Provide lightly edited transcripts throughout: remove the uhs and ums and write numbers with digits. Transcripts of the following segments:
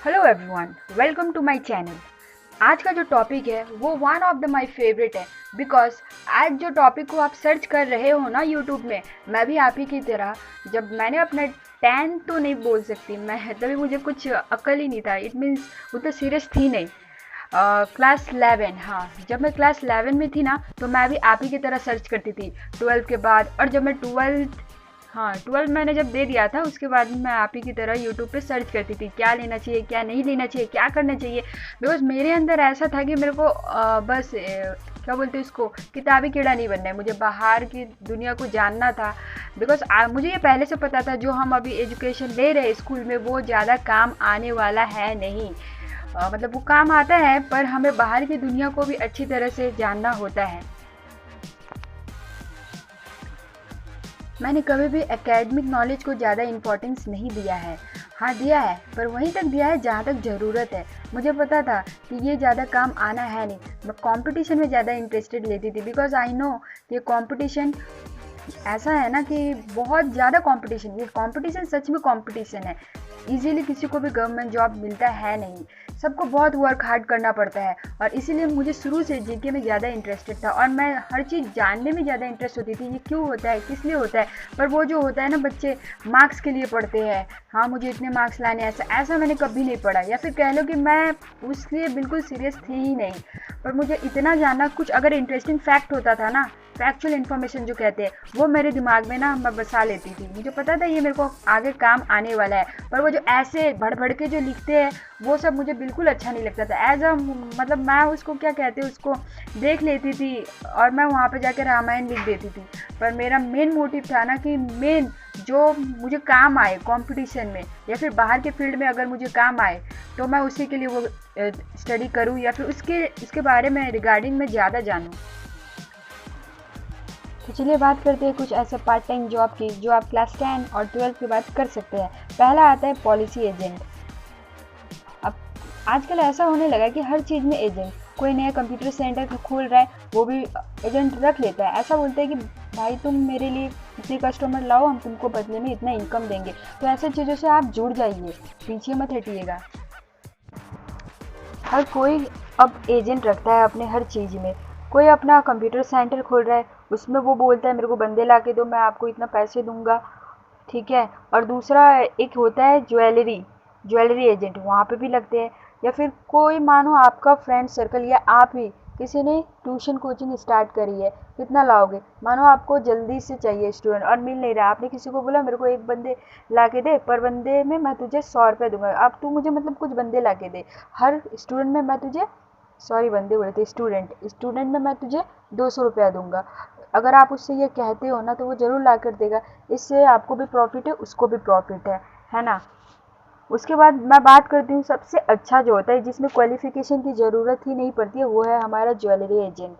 Hello everyone, welcome to my channel. आज का जो टॉपिक है वो one of the my favourite है। बिकॉज आज जो टॉपिक को आप सर्च कर रहे हो ना यूट्यूब में, मैं भी आप ही की तरह जब मैंने अपना 10 तो नहीं बोल सकती मैं, तभी मुझे कुछ अकल ही नहीं था। इट मीन्स उतना सीरियस थी नहीं। क्लास 11, हाँ, जब मैं क्लास 11 में थी ना तो मैं भी आप ही की तरह सर्च करती थी 12 के बाद। और जब मैं 12 मैंने जब दे दिया था उसके बाद मैं आप ही की तरह यूट्यूब पे सर्च करती थी क्या लेना चाहिए, क्या नहीं लेना चाहिए, क्या करना चाहिए। बिकॉज मेरे अंदर ऐसा था कि मेरे को क्या बोलते हैं उसको, किताबी कीड़ा नहीं बनना है, मुझे बाहर की दुनिया को जानना था। बिकॉज मुझे ये पहले से पता था जो हम अभी एजुकेशन ले रहे हैं स्कूल में वो ज़्यादा काम आने वाला है नहीं। मतलब वो काम आता है पर हमें बाहर की दुनिया को भी अच्छी तरह से जानना होता है। मैंने कभी भी एकेडमिक नॉलेज को ज़्यादा इम्पोर्टेंस नहीं दिया है। हाँ दिया है, पर वहीं तक दिया है जहाँ तक ज़रूरत है। मुझे पता था कि ये ज़्यादा काम आना है नहीं। मैं कंपटीशन में ज़्यादा इंटरेस्टेड लेती थी बिकॉज आई नो कि कंपटीशन ऐसा है ना कि बहुत ज़्यादा कंपटीशन, ये कंपटीशन सच में कंपटीशन है। इजीली किसी को भी गवर्नमेंट जॉब मिलता है नहीं, सबको बहुत वर्क हार्ड करना पड़ता है। और इसीलिए मुझे शुरू से जीके में ज़्यादा इंटरेस्टेड था और मैं हर चीज़ जानने में ज़्यादा इंटरेस्ट होती थी, ये क्यों होता है, किस लिए होता है। पर वो जो होता है ना, बच्चे मार्क्स के लिए पढ़ते हैं, हाँ मुझे इतने मार्क्स लाने, ऐसा ऐसा मैंने कभी नहीं पढ़ा। या फिर कह लो कि मैं उसके लिए बिल्कुल सीरियस थी ही नहीं। पर मुझे इतना जानना, कुछ अगर इंटरेस्टिंग फैक्ट होता था ना, फैक्चुअल इन्फॉर्मेशन जो कहते हैं, वो मेरे दिमाग में ना मैं बसा लेती थी। मुझे पता था ये मेरे को आगे काम आने वाला है। पर वो जो ऐसे भड़ भड़ के जो लिखते हैं वो सब मुझे बिल्कुल अच्छा नहीं लगता था। एज अ मतलब मैं उसको क्या कहते हैं, उसको देख लेती थी और मैं वहाँ पे जाकर रामायण लिख देती थी। पर मेरा मेन मोटिव था ना कि मेन जो मुझे काम आए कंपटीशन में या फिर बाहर के फील्ड में, अगर मुझे काम आए तो मैं उसी के लिए वो स्टडी करूँ या फिर उसके बारे में रिगार्डिंग में ज़्यादा जानूँ। तो चलिए बात करते हैं कुछ ऐसे पार्ट टाइम जॉब की जो आप क्लास 10 और 12 के बाद कर सकते हैं। पहला आता है पॉलिसी एजेंट। अब आजकल ऐसा होने लगा है कि हर चीज़ में एजेंट, कोई नया कंप्यूटर सेंटर खोल रहा है वो भी एजेंट रख लेता है। ऐसा बोलते हैं कि भाई तुम मेरे लिए इतने कस्टमर लाओ, हम तुमको बदले में इतना इनकम देंगे। तो ऐसे चीज़ों से आप जुड़ जाइए, पीछे मत हटिएगा। हर कोई अब एजेंट रखता है अपने हर चीज़ में। कोई अपना कंप्यूटर सेंटर खोल रहा है, उसमें वो बोलता है मेरे को बंदे ला के दो, मैं आपको इतना पैसे दूंगा, ठीक है। और दूसरा एक होता है ज्वेलरी एजेंट, वहाँ पे भी लगते हैं। या फिर कोई मानो आपका फ्रेंड सर्कल या आप ही किसी ने ट्यूशन कोचिंग स्टार्ट करी है, कितना लाओगे। मानो आपको जल्दी से चाहिए स्टूडेंट और मिल नहीं रहा, आपने किसी को बोला मेरे को एक बंदे ला के दे, पर बंदे में मैं तुझे 100 रुपये दूंगा। अब तू मुझे मतलब कुछ बंदे ला के दे, हर स्टूडेंट में मैं तुझे, सॉरी बंदे बोले थे, स्टूडेंट में मैं तुझे 200 रुपया दूंगा। अगर आप उससे ये कहते हो ना तो वो ज़रूर ला कर देगा। इससे आपको भी प्रॉफिट है, उसको भी प्रॉफिट है ना। उसके बाद मैं बात करती हूँ सबसे अच्छा जो होता है जिसमें क्वालिफिकेशन की ज़रूरत ही नहीं पड़ती है, वो है हमारा ज्वेलरी एजेंट।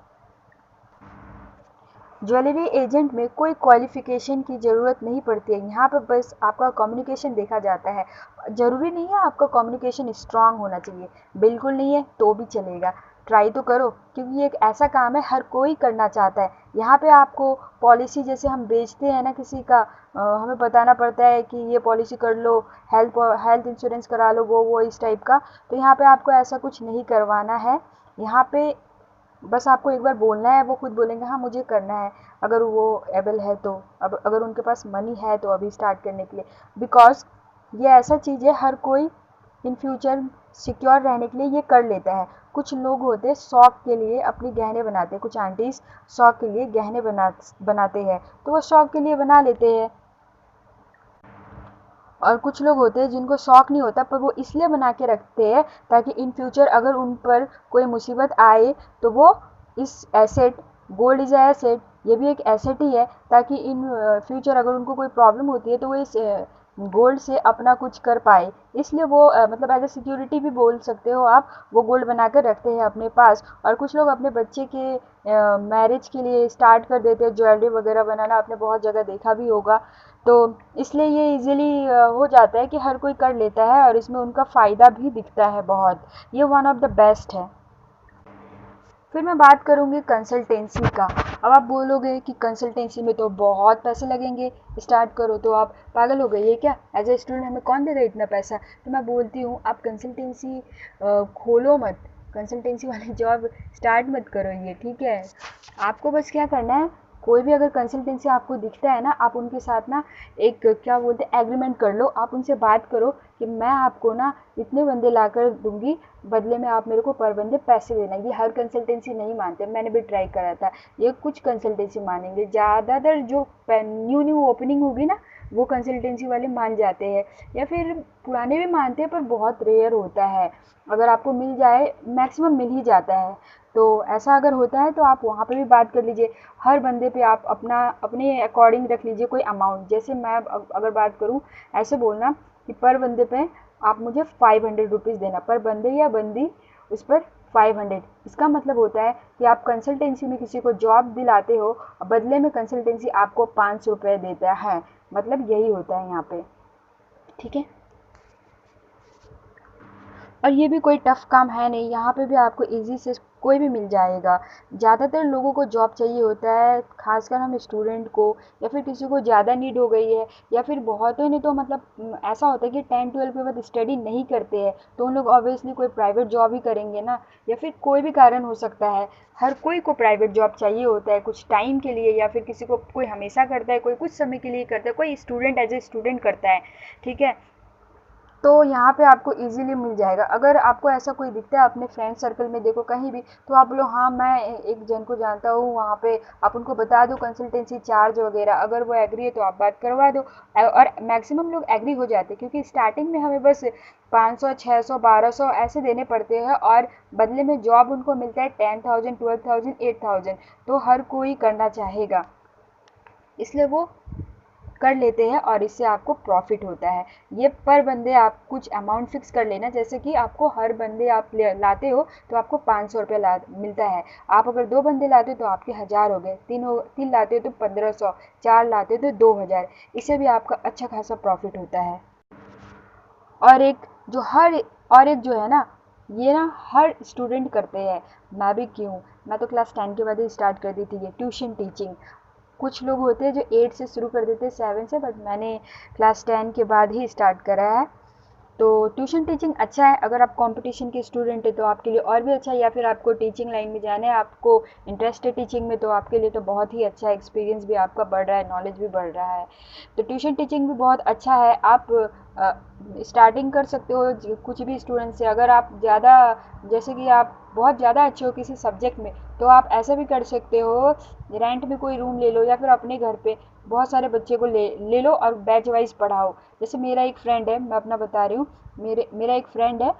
ज्वेलरी एजेंट में कोई क्वालिफिकेशन की ज़रूरत नहीं पड़ती है, यहाँ पर बस आपका कम्युनिकेशन देखा जाता है। ज़रूरी नहीं है आपका कम्युनिकेशन स्ट्रांग होना चाहिए, बिल्कुल नहीं है तो भी चलेगा। ट्राई तो करो, क्योंकि ये एक ऐसा काम है हर कोई करना चाहता है। यहाँ पे आपको पॉलिसी जैसे हम बेचते हैं ना किसी का, हमें बताना पड़ता है कि ये पॉलिसी कर लो, हेल्थ हेल्थ इंश्योरेंस करा लो, वो इस टाइप का। तो यहाँ पे आपको ऐसा कुछ नहीं करवाना है। यहाँ पे बस आपको एक बार बोलना है, वो खुद बोलेंगे हाँ मुझे करना है, अगर वो एबल है तो। अब अगर उनके पास मनी है तो अभी स्टार्ट करने के लिए। बिकॉज ये ऐसा चीज़ है हर कोई इन फ्यूचर सिक्योर रहने के लिए ये कर लेता है। कुछ लोग होते हैं शौक के लिए अपने गहने बनाते हैं, कुछ आंटीज शौक के लिए गहने बनाते हैं, तो वो शौक के लिए बना लेते हैं। और कुछ लोग होते हैं जिनको शौक नहीं होता पर वो इसलिए बना के रखते हैं ताकि इन फ्यूचर अगर उन पर कोई मुसीबत आए तो वो इस एसेट, गोल्ड इज एसेट, ये भी एक एसेट ही है, ताकि इन फ्यूचर अगर उनको कोई प्रॉब्लम होती है तो वो इस गोल्ड से अपना कुछ कर पाए। इसलिए वो मतलब एज ए सिक्योरिटी भी बोल सकते हो आप, वो गोल्ड बना कर रखते हैं अपने पास। और कुछ लोग अपने बच्चे के मैरिज के लिए स्टार्ट कर देते हैं ज्वेलरी वगैरह बनाना, आपने बहुत जगह देखा भी होगा। तो इसलिए ये इजीली हो जाता है कि हर कोई कर लेता है और इसमें उनका फ़ायदा भी दिखता है बहुत। ये वन ऑफ द बेस्ट है। फिर मैं बात करूँगी कंसल्टेंसी का। अब आप बोलोगे कि कंसल्टेंसी में तो बहुत पैसे लगेंगे, स्टार्ट करो, तो आप पागल हो गए ये क्या, एज ए स्टूडेंट हमें कौन देगा इतना पैसा। तो मैं बोलती हूँ आप कंसल्टेंसी खोलो मत, कंसल्टेंसी वाली जॉब स्टार्ट मत करो ये, ठीक है। आपको बस क्या करना है, कोई भी अगर कंसल्टेंसी आपको दिखता है ना, आप उनके साथ ना एक क्या बोलते हैं एग्रीमेंट कर लो, आप उनसे बात करो कि मैं आपको ना इतने बंदे ला कर दूंगी, बदले में आप मेरे को पर बंदे पैसे देना। ये हर कंसल्टेंसी नहीं मानते, मैंने भी ट्राई करा था, ये कुछ कंसल्टेंसी मानेंगे, ज़्यादातर जो न्यू न्यू ओपनिंग होगी ना वो कंसल्टेंसी वाले मान जाते हैं, या फिर पुराने भी मानते हैं पर बहुत रेयर होता है। अगर आपको मिल जाए, मैक्सिमम मिल ही जाता है, तो ऐसा अगर होता है तो आप वहाँ पे भी बात कर लीजिए। हर बंदे पे आप अपना अपने अकॉर्डिंग रख लीजिए कोई अमाउंट। जैसे मैं अगर बात करूँ, ऐसे बोलना कि पर बंदे पे आप मुझे 500 रुपीज़ देना, पर बंदे या बंदी उस पर 500। इसका मतलब होता है कि आप कंसल्टेंसी में किसी को जॉब दिलाते हो, बदले में कंसल्टेंसी आपको 500 रुपये देता है, मतलब यही होता है यहाँ पे, ठीक है। और ये भी कोई टफ़ काम है नहीं, यहाँ पे भी आपको ईज़ी से कोई भी मिल जाएगा। ज़्यादातर लोगों को जॉब चाहिए होता है, ख़ासकर हम स्टूडेंट को, या फिर किसी को ज़्यादा नीड हो गई है, या फिर बहुतों ने तो मतलब ऐसा होता है कि 10-12 के बाद स्टडी नहीं करते हैं, तो उन लोग ऑब्वियसली कोई प्राइवेट जॉब ही करेंगे ना, या फिर कोई भी कारण हो सकता है। हर कोई को प्राइवेट जॉब चाहिए होता है कुछ टाइम के लिए, या फिर किसी को कोई हमेशा करता है, कोई कुछ समय के लिए करता है, कोई स्टूडेंट एज ए स्टूडेंट करता है, ठीक है। तो यहाँ पे आपको इजीली मिल जाएगा। अगर आपको ऐसा कोई दिखता है अपने फ्रेंड सर्कल में, देखो कहीं भी, तो आप बोलो हाँ मैं एक जन को जानता हूँ, वहाँ पे आप उनको बता दो कंसल्टेंसी चार्ज वगैरह, अगर वो एग्री है तो आप बात करवा दो। और मैक्सिमम लोग एग्री हो जाते हैं, क्योंकि स्टार्टिंग में हमें बस 500, 600, 1200 ऐसे देने पड़ते हैं, और बदले में जॉब उनको मिलता है 10,000, 12,000, 8,000। तो हर कोई करना चाहेगा, इसलिए वो कर लेते हैं, और इससे आपको प्रॉफिट होता है। ये पर बंदे आप कुछ अमाउंट फिक्स कर लेना, जैसे कि आपको हर बंदे आप लाते हो तो आपको 500 रुपये मिलता है। आप अगर 2 बंदे लाते हो तो आपके 1000 हो गए, तीन लाते हो तो 1500, 4 लाते हो तो 2000। इससे भी आपका अच्छा खासा प्रॉफिट होता है। और एक जो हर और एक जो है ना, ये ना हर स्टूडेंट करते हैं, मैं भी क्यों, मैं तो क्लास 10 के बाद ही स्टार्ट कर दी थी ये ट्यूशन टीचिंग। कुछ लोग होते हैं जो 8 से शुरू कर देते हैं, 7 से, बट मैंने क्लास 10 के बाद ही स्टार्ट करा है। तो ट्यूशन टीचिंग अच्छा है, अगर आप कंपटीशन के स्टूडेंट है तो आपके लिए और भी अच्छा है, या फिर आपको टीचिंग लाइन में जाना है, आपको इंटरेस्ट है टीचिंग में, तो आपके लिए तो बहुत ही अच्छा है, एक्सपीरियंस भी आपका बढ़ रहा है, नॉलेज भी बढ़ रहा है। तो ट्यूशन टीचिंग भी बहुत अच्छा है। आप स्टार्टिंग कर सकते हो कुछ भी स्टूडेंट से। अगर आप ज़्यादा, जैसे कि आप बहुत ज़्यादा अच्छे हो किसी सब्जेक्ट में, तो आप ऐसा भी कर सकते हो, रेंट में कोई रूम ले लो, या फिर अपने घर पे बहुत सारे बच्चे को ले ले लो और बैच वाइज पढ़ाओ। जैसे मेरा एक फ्रेंड है, मैं अपना बता रही हूँ, मेरा एक फ्रेंड है,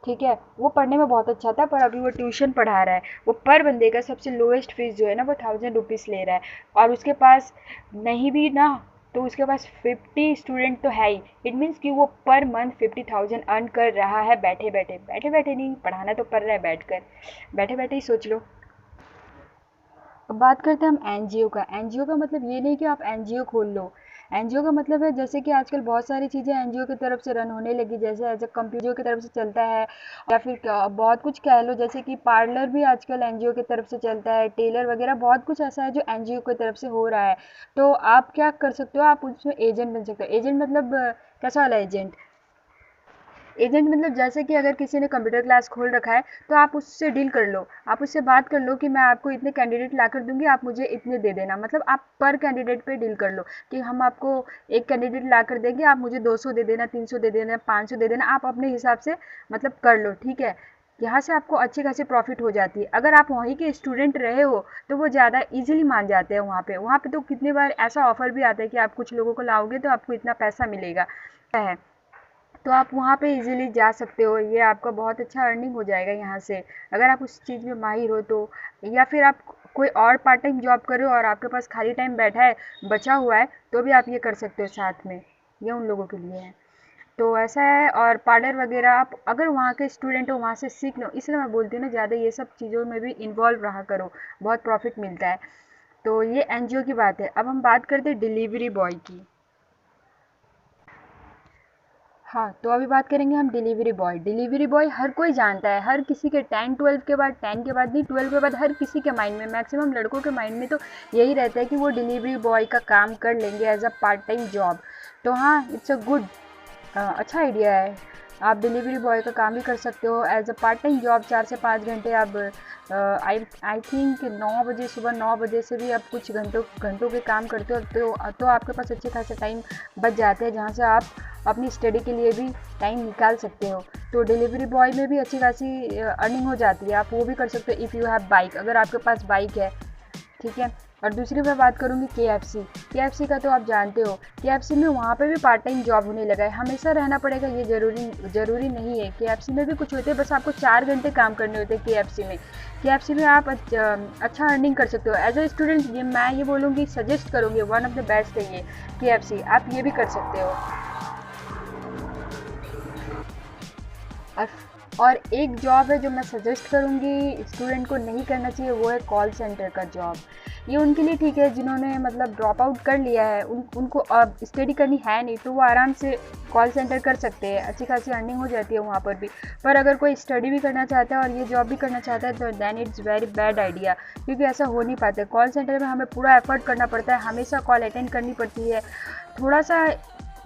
ठीक है, वो पढ़ने में बहुत अच्छा था, पर अभी वो ट्यूशन पढ़ा रहा है। वो पर बंदे का सबसे लोएस्ट फीस जो है ना वो 1000 रुपीज़ ले रहा है, और उसके पास नहीं भी ना, तो उसके पास 50 स्टूडेंट तो है ही। इट मीन्स कि वो पर मंथ 50,000 अर्न कर रहा है, बैठे बैठे, बैठे बैठे नहीं, पढ़ाना तो पड़ रहा है बैठ कर, बैठे बैठे ही सोच लो। अब बात करते हैं हम एनजीओ का। एनजीओ का मतलब ये नहीं कि आप एनजीओ खोल लो। एनजीओ का मतलब है, जैसे कि आजकल बहुत सारी चीज़ें एनजीओ की तरफ से रन होने लगी, जैसे एज ए कंप्यूटर की तरफ से चलता है, या फिर बहुत कुछ कह लो, जैसे कि पार्लर भी आजकल एनजीओ की तरफ से चलता है, टेलर वगैरह बहुत कुछ ऐसा है जो एनजीओ की तरफ से हो रहा है। तो आप क्या कर सकते हो, आप उसमें एजेंट बन सकते हो। एजेंट मतलब कैसा वाला एजेंट, एजेंट मतलब जैसे कि अगर किसी ने कंप्यूटर क्लास खोल रखा है, तो आप उससे डील कर लो, आप उससे बात कर लो कि मैं आपको इतने कैंडिडेट ला कर दूंगी, आप मुझे इतने दे देना। मतलब आप पर कैंडिडेट पे डील कर लो कि हम आपको एक कैंडिडेट ला कर देंगे, आप मुझे 200 दे देना, 300 दे देना, 500 दे देना, आप अपने हिसाब से मतलब कर लो, ठीक है। यहाँ से आपको अच्छी खासी प्रॉफिट हो जाती है। अगर आप वहीं के स्टूडेंट रहे हो तो वो ज़्यादा इजीली मान जाते हैं। वहाँ पे तो कितनी बार ऐसा ऑफर भी आता है कि आप कुछ लोगों को लाओगे तो आपको इतना पैसा मिलेगा है, तो आप वहाँ पे इजीली जा सकते हो। ये आपका बहुत अच्छा अर्निंग हो जाएगा यहाँ से, अगर आप उस चीज़ में माहिर हो तो। या फिर आप कोई और पार्ट टाइम जॉब करो और आपके पास खाली टाइम बैठा है, बचा हुआ है, तो भी आप ये कर सकते हो साथ में, ये उन लोगों के लिए है। तो ऐसा है। और पार्लर वगैरह आप अगर वहाँ के स्टूडेंट हो, वहाँ से सीख लो, इसलिए मैं बोलती हूँ ना ज़्यादा ये सब चीज़ों में भी इन्वॉल्व रहा करो, बहुत प्रॉफिट मिलता है। तो ये एनजीओ की बात है। अब हम बात करते हैं डिलीवरी बॉय की। हाँ, तो अभी बात करेंगे हम डिलीवरी बॉय। डिलीवरी बॉय हर कोई जानता है, हर किसी के 10-12 के बाद, 10 के बाद नहीं, 12 के बाद हर किसी के माइंड में, मैक्सिमम लड़कों के माइंड में तो यही रहता है कि वो डिलीवरी बॉय का काम कर लेंगे as a part time job. तो हाँ, इट्स अ गुड, अच्छा आइडिया है। आप डिलीवरी बॉय का काम भी कर सकते हो as a part time job. 4 से 5 घंटे आप आई थिंक 9 बजे, सुबह 9 बजे से भी आप कुछ घंटों के काम करते हो, तो आपके पास अच्छे खासे टाइम बच जाते हैं, जहाँ से आप अपनी स्टडी के लिए भी टाइम निकाल सकते हो। तो डिलीवरी बॉय में भी अच्छी खासी अर्निंग हो जाती है, आप वो भी कर सकते हो इफ़ यू हैव बाइक, अगर आपके पास बाइक है, ठीक है। और दूसरी मैं बात करूँगी KFC का, तो आप जानते हो KFC में वहाँ पे भी पार्ट टाइम जॉब होने लगा है। हमेशा रहना पड़ेगा ये ज़रूरी नहीं है। KFC में भी कुछ होते हैं, बस आपको 4 घंटे काम करने होते हैं KFC में आप अच्छा अर्निंग कर सकते हो एज अ स्टूडेंट। ये मैं ये बोलूँगी, सजेस्ट करूँगी, वन ऑफ द बेस्ट है ये KFC, आप ये भी कर सकते हो। और एक जॉब है जो मैं सजेस्ट करूँगी स्टूडेंट को नहीं करना चाहिए, वो है कॉल सेंटर का जॉब। ये उनके लिए ठीक है जिन्होंने मतलब ड्रॉप आउट कर लिया है, उनको अब स्टडी करनी है नहीं, तो वो आराम से कॉल सेंटर कर सकते हैं, अच्छी खासी अर्निंग हो जाती है वहाँ पर भी। पर अगर कोई स्टडी भी करना चाहता है और ये जॉब भी करना चाहता है, तो then it's very bad idea, क्योंकि ऐसा हो नहीं पाता है। कॉल सेंटर में हमें पूरा एफर्ट करना पड़ता है, हमेशा कॉल अटेंड करनी पड़ती है। थोड़ा सा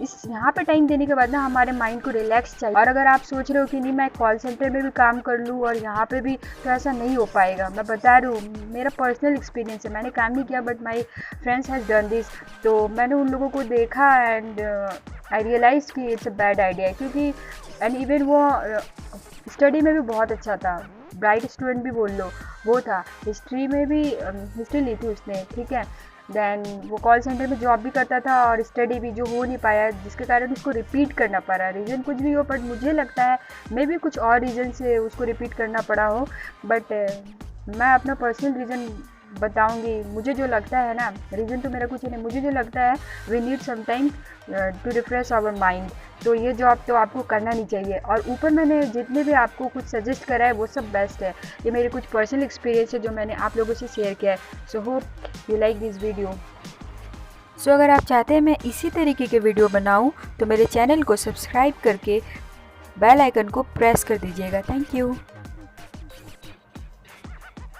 इस यहाँ पे टाइम देने के बाद ना हमारे माइंड को रिलैक्स चाहिए। और अगर आप सोच रहे हो कि नहीं मैं कॉल सेंटर में भी काम कर लूँ और यहाँ पे भी, तो ऐसा नहीं हो पाएगा। मैं बता रही हूँ, मेरा पर्सनल एक्सपीरियंस है, मैंने काम नहीं किया but my friends has done this. तो मैंने उन लोगों को देखा एंड आई रियलाइज कि इट्स अ बैड आइडिया, क्योंकि एंड इवन वो स्टडी में भी बहुत अच्छा था, ब्राइट स्टूडेंट भी बोल लो, वो था हिस्ट्री में भी, हिस्ट्री ली थी उसने, ठीक है। देन वो कॉल सेंटर में जॉब भी करता था और स्टडी भी, जो हो नहीं पाया, जिसके कारण उसको रिपीट करना पड़ा। रीज़न कुछ भी हो, बट मुझे लगता है मे भी कुछ और रीज़न से उसको रिपीट करना पड़ा हो, बट मैं अपना पर्सनल रीज़न बताऊंगी। मुझे जो लगता है ना, रीज़न तो मेरा कुछ नहीं, मुझे जो लगता है we need some time to refresh our mind, तो ये जॉब तो आपको करना नहीं चाहिए। और ऊपर मैंने जितने भी आपको कुछ सजेस्ट करा है वो सब बेस्ट है, ये मेरे कुछ पर्सनल एक्सपीरियंस है जो मैंने आप लोगों से शेयर किया है। So hope you like this video. So अगर आप चाहते हैं मैं इसी तरीके के वीडियो बनाऊं, तो मेरे चैनल को सब्सक्राइब करके बेल आइकन को प्रेस कर दीजिएगा। Thank you.